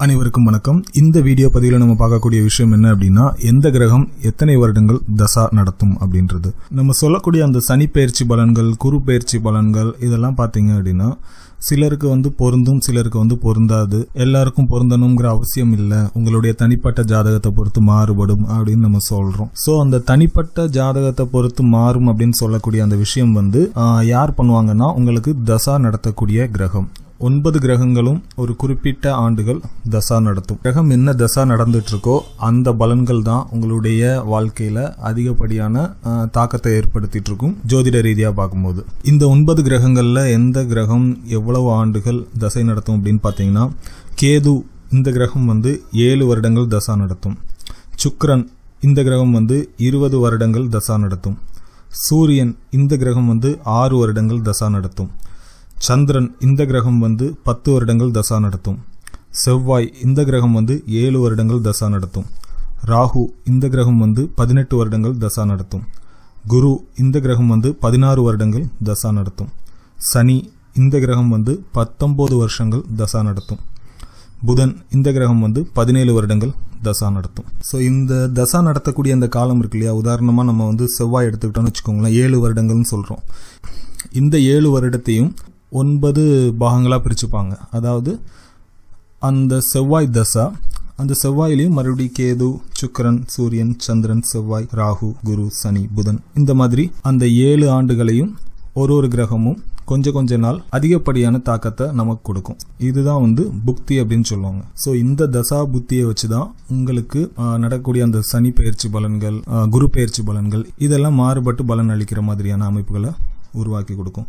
அனைவருக்கும் வணக்கம். இந்த வீடியோ பதிவில் நம்ம பார்க்கக்கூடிய விஷயம் என்ன அப்படின்னா, எந்த கிரகம் எத்தனை வருடங்கள் தசா நடத்தும் அப்படின்றது. நம்ம சொல்லக்கூடிய அந்த சனி பயிற்சி பலன்கள், குரு பயிற்சி பலன்கள் இதெல்லாம் பார்த்தீங்க அப்படின்னா சிலருக்கு பொருந்தும், சிலருக்கு பொருந்தாது. எல்லாருக்கும் பொருந்தணுங்கிற அவசியம் இல்லை. உங்களுடைய தனிப்பட்ட ஜாதகத்தை பொறுத்து மாறுபடும் அப்படின்னு நம்ம சொல்றோம். ஸோ அந்த தனிப்பட்ட ஜாதகத்தை பொறுத்து மாறும் அப்படின்னு சொல்லக்கூடிய அந்த விஷயம் யார் பண்ணுவாங்கன்னா, உங்களுக்கு தசா நடத்தக்கூடிய கிரகம். 9 கிரகங்களும் ஒரு குறிப்பிட்ட ஆண்டுகள் தசா நடத்தும். கிரகம் என்ன தசா நடந்துட்டு இருக்கோ அந்த பலன்கள் தான் உங்களுடைய வாழ்க்கையில அதிகப்படியான தாக்கத்தை ஏற்படுத்திட்டு இருக்கும். ஜோதிட ரீதியா பார்க்கும்போது இந்த 9 கிரகங்கள்ல எந்த கிரகம் எவ்வளவு ஆண்டுகள் தசை நடத்தும் அப்படின்னு பாத்தீங்கன்னா, கேது இந்த கிரகம் 7 வருடங்கள் தசா நடத்தும். சுக்கிரன் இந்த கிரகம் 20 வருடங்கள் தசா நடத்தும். சூரியன் இந்த கிரகம் 6 வருடங்கள் தசா நடத்தும். சந்திரன் இந்த கிரகம் 10 வருடங்கள் தசா நடத்தும். செவ்வாய் இந்த கிரகம் 7 வருடங்கள் தசா நடத்தும். ராகு இந்த கிரகம் 18 வருடங்கள் தசா நடத்தும். குரு இந்த கிரகம் 16 வருடங்கள் தசா நடத்தும். சனி இந்த கிரகம் 19 வருஷங்கள் தசா நடத்தும். புதன் இந்த கிரகம் 17 வருடங்கள் தசா நடத்தும். ஸோ இந்த தசா நடத்தக்கூடிய அந்த காலம் இருக்கு இல்லையா, உதாரணமாக நம்ம செவ்வாய் எடுத்துக்கிட்டோம்னு வச்சுக்கோங்களேன், 7 வருடங்கள்னு சொல்கிறோம். இந்த 7 வருடத்தையும் 9 பாகங்களாக பிரிச்சுப்பாங்க. அதாவது அந்த செவ்வாய் தசா, அந்த செவ்வாயிலையும் மறுபடியும் கேது, சுக்கிரன், சூரியன், சந்திரன், செவ்வாய், ராகு, குரு, சனி, புதன், இந்த மாதிரி அந்த 7 ஆண்டுகளையும் ஒரு கிரகமும் கொஞ்ச நாள் அதிகப்படியான தாக்கத்தை நமக்கு கொடுக்கும். இதுதான் புக்தி அப்படின்னு சொல்லுவாங்க. ஸோ இந்த தசா புத்தியை வச்சுதான் உங்களுக்கு நடக்கக்கூடிய அந்த சனி பயிற்சி பலன்கள், குரு பயிற்சி பலன்கள் இதெல்லாம் மாறுபட்டு பலன் அளிக்கிற மாதிரியான அமைப்புகளை உருவாக்கி கொடுக்கும்.